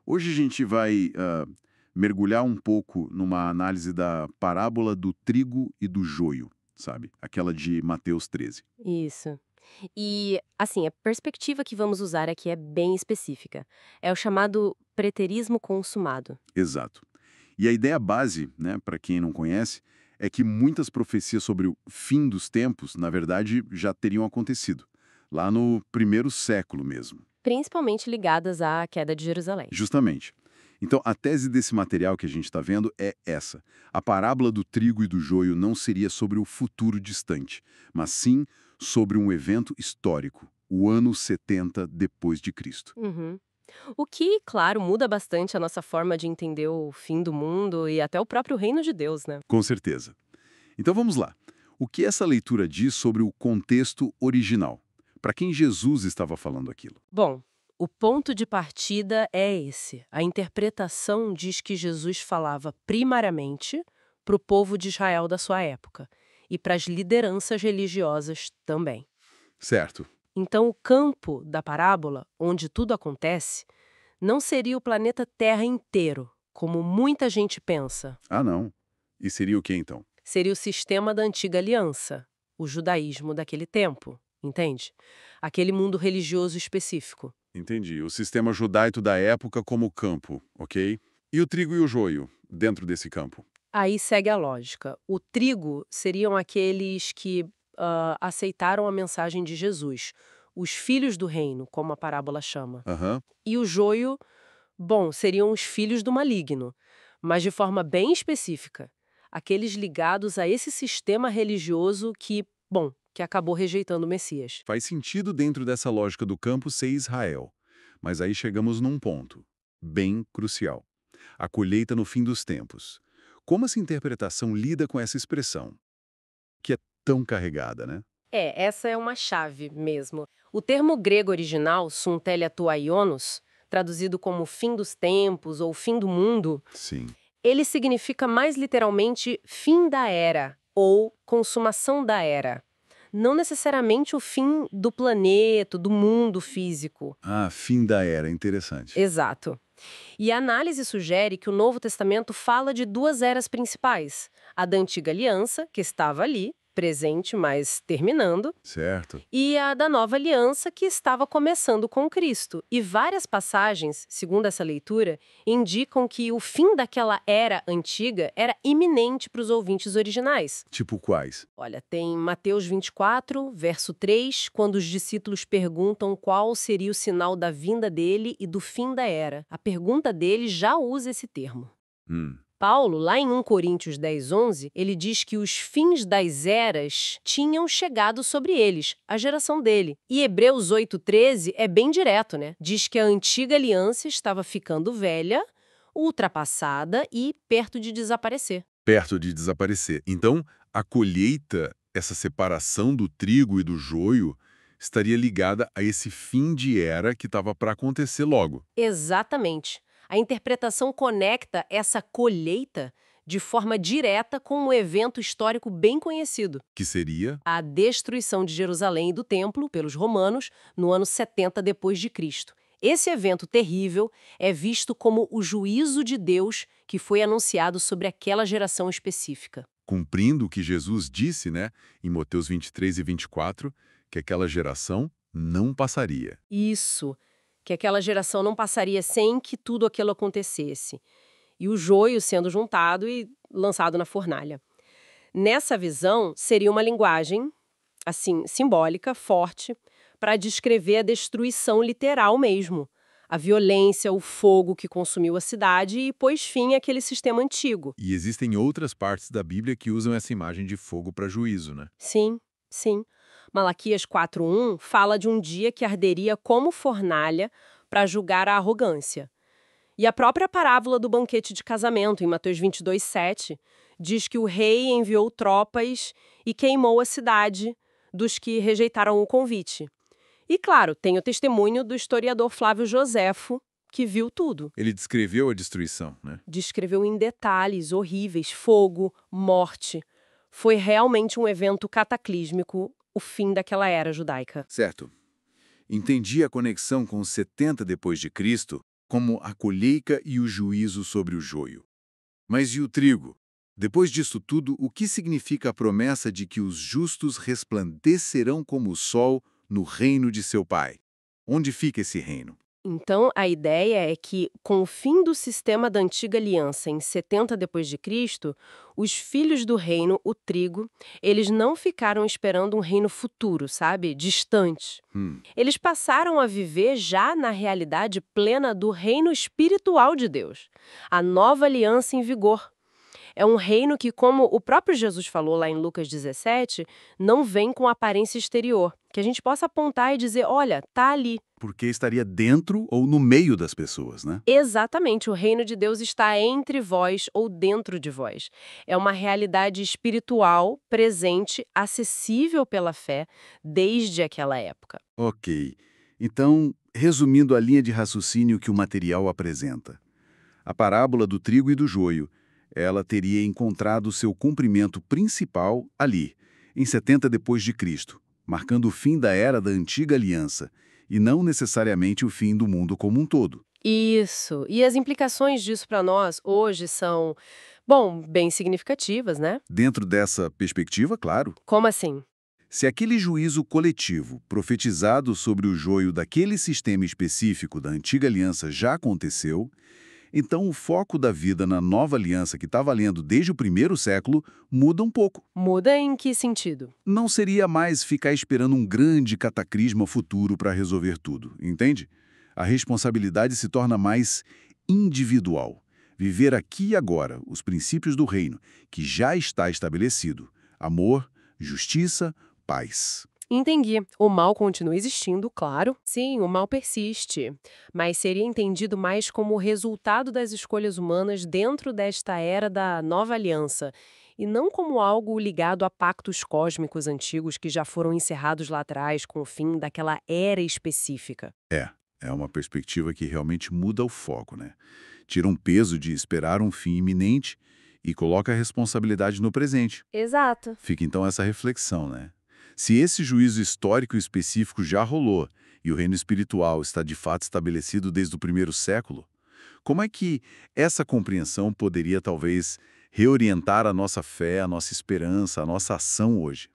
Hoje a gente vai mergulhar um pouco numa análise da parábola do trigo e do joio, sabe? Aquela de Mateus 13. Isso. E, assim, a perspectiva que vamos usar aqui é bem específica. É o chamado preterismo consumado. Exato. E a ideia base, né, para quem não conhece, é que muitas profecias sobre o fim dos tempos, na verdade, já teriam acontecido, lá no primeiro século mesmo. Principalmente ligadas à queda de Jerusalém. Justamente. Então, a tese desse material que a gente está vendo é essa. A parábola do trigo e do joio não seria sobre o futuro distante, mas sim sobre um evento histórico, o ano 70 depois de Cristo. Uhum. O que, claro, muda bastante a nossa forma de entender o fim do mundo e até o próprio reino de Deus, né? Com certeza. Então vamos lá. O que essa leitura diz sobre o contexto original? Para quem Jesus estava falando aquilo? Bom, o ponto de partida é esse. A interpretação diz que Jesus falava primariamente para o povo de Israel da sua época e para as lideranças religiosas também. Certo. Então, o campo da parábola, onde tudo acontece, não seria o planeta Terra inteiro, como muita gente pensa. Ah, não. E seria o que então? Seria o sistema da antiga aliança, o judaísmo daquele tempo, entende? Aquele mundo religioso específico. Entendi. O sistema judaico da época como campo, ok? E o trigo e o joio dentro desse campo? Aí segue a lógica. O trigo seriam aqueles que aceitaram a mensagem de Jesus, os filhos do reino, como a parábola chama. Aham. E o joio, bom, seriam os filhos do maligno, mas de forma bem específica. Aqueles ligados a esse sistema religioso que acabou rejeitando o Messias. Faz sentido dentro dessa lógica do campo ser Israel. Mas aí chegamos num ponto bem crucial. A colheita no fim dos tempos. Como essa interpretação lida com essa expressão, que é tão carregada, né? Essa é uma chave mesmo. O termo grego original, suntelia tua ionos, traduzido como fim dos tempos ou fim do mundo, Sim. ele significa mais literalmente fim da era ou consumação da era. Não necessariamente o fim do planeta, do mundo físico. Ah, fim da era, interessante. Exato. E a análise sugere que o Novo Testamento fala de duas eras principais: a da Antiga Aliança, que estava ali, presente, mas terminando, Certo. e a da Nova Aliança, que estava começando com Cristo. E várias passagens, segundo essa leitura, indicam que o fim daquela era antiga era iminente para os ouvintes originais. Tipo quais? Olha, tem Mateus 24, verso 3, quando os discípulos perguntam qual seria o sinal da vinda dele e do fim da era. A pergunta dele já usa esse termo. Hum. Paulo, lá em 1 Coríntios 10, 11, ele diz que os fins das eras tinham chegado sobre eles, a geração dele. E Hebreus 8, 13 é bem direto, né? Diz que a antiga aliança estava ficando velha, ultrapassada e perto de desaparecer. Perto de desaparecer. Então, a colheita, essa separação do trigo e do joio, estaria ligada a esse fim de era que estava para acontecer logo. Exatamente. A interpretação conecta essa colheita de forma direta com um evento histórico bem conhecido: Que seria? a destruição de Jerusalém e do templo pelos romanos no ano 70 depois de Cristo. Esse evento terrível é visto como o juízo de Deus que foi anunciado sobre aquela geração específica. Cumprindo o que Jesus disse, né, em Mateus 23 e 24, que aquela geração não passaria. Isso, que aquela geração não passaria sem que tudo aquilo acontecesse. E o joio sendo juntado e lançado na fornalha. Nessa visão, seria uma linguagem, assim, simbólica, forte, para descrever a destruição literal mesmo. A violência, o fogo que consumiu a cidade e pôs fim àquele sistema antigo. E existem outras partes da Bíblia que usam essa imagem de fogo para juízo, né? Sim, sim. Malaquias 4:1 fala de um dia que arderia como fornalha para julgar a arrogância. E a própria parábola do banquete de casamento, em Mateus 22:7, diz que o rei enviou tropas e queimou a cidade dos que rejeitaram o convite. E, claro, tem o testemunho do historiador Flávio Joséfo, que viu tudo. Ele descreveu a destruição, né? Descreveu em detalhes horríveis, fogo, morte. Foi realmente um evento cataclísmico, o fim daquela era judaica. Certo. Entendi a conexão com os 70 depois de Cristo, como a colheita e o juízo sobre o joio. Mas e o trigo? Depois disso tudo, o que significa a promessa de que os justos resplandecerão como o sol no reino de seu Pai? Onde fica esse reino? Então, a ideia é que, com o fim do sistema da antiga aliança em 70 depois de Cristo, os filhos do reino, o trigo, eles não ficaram esperando um reino futuro, sabe? Distante. Hum, Eles passaram a viver já na realidade plena do reino espiritual de Deus, a nova aliança em vigor. É um reino que, como o próprio Jesus falou lá em Lucas 17, não vem com aparência exterior, que a gente possa apontar e dizer, olha, tá ali. porque estaria dentro ou no meio das pessoas, né? Exatamente, o reino de Deus está entre vós ou dentro de vós. É uma realidade espiritual, presente, acessível pela fé, desde aquela época. Ok. Então, resumindo a linha de raciocínio que o material apresenta. A parábola do trigo e do joio, ela teria encontrado seu cumprimento principal ali, em 70 depois de Cristo, marcando o fim da era da antiga aliança, e não necessariamente o fim do mundo como um todo. Isso. E as implicações disso para nós hoje são, bom, bem significativas, né? Dentro dessa perspectiva, claro, Como assim? se aquele juízo coletivo profetizado sobre o joio daquele sistema específico da antiga aliança já aconteceu, então o foco da vida na nova aliança que está valendo desde o primeiro século muda um pouco. Muda em que sentido? Não seria mais ficar esperando um grande cataclisma futuro para resolver tudo, entende? A responsabilidade se torna mais individual. Viver aqui e agora os princípios do reino, que já está estabelecido. Amor, justiça, paz. Entendi. O mal continua existindo, claro. Sim, o mal persiste. Mas seria entendido mais como o resultado das escolhas humanas dentro desta era da nova aliança, e não como algo ligado a pactos cósmicos antigos que já foram encerrados lá atrás com o fim daquela era específica. É uma perspectiva que realmente muda o foco, né? Tira um peso de esperar um fim iminente e coloca a responsabilidade no presente. Exato. Fica então essa reflexão, né? Se esse juízo histórico específico já rolou e o reino espiritual está de fato estabelecido desde o primeiro século, como é que essa compreensão poderia talvez reorientar a nossa fé, a nossa esperança, a nossa ação hoje?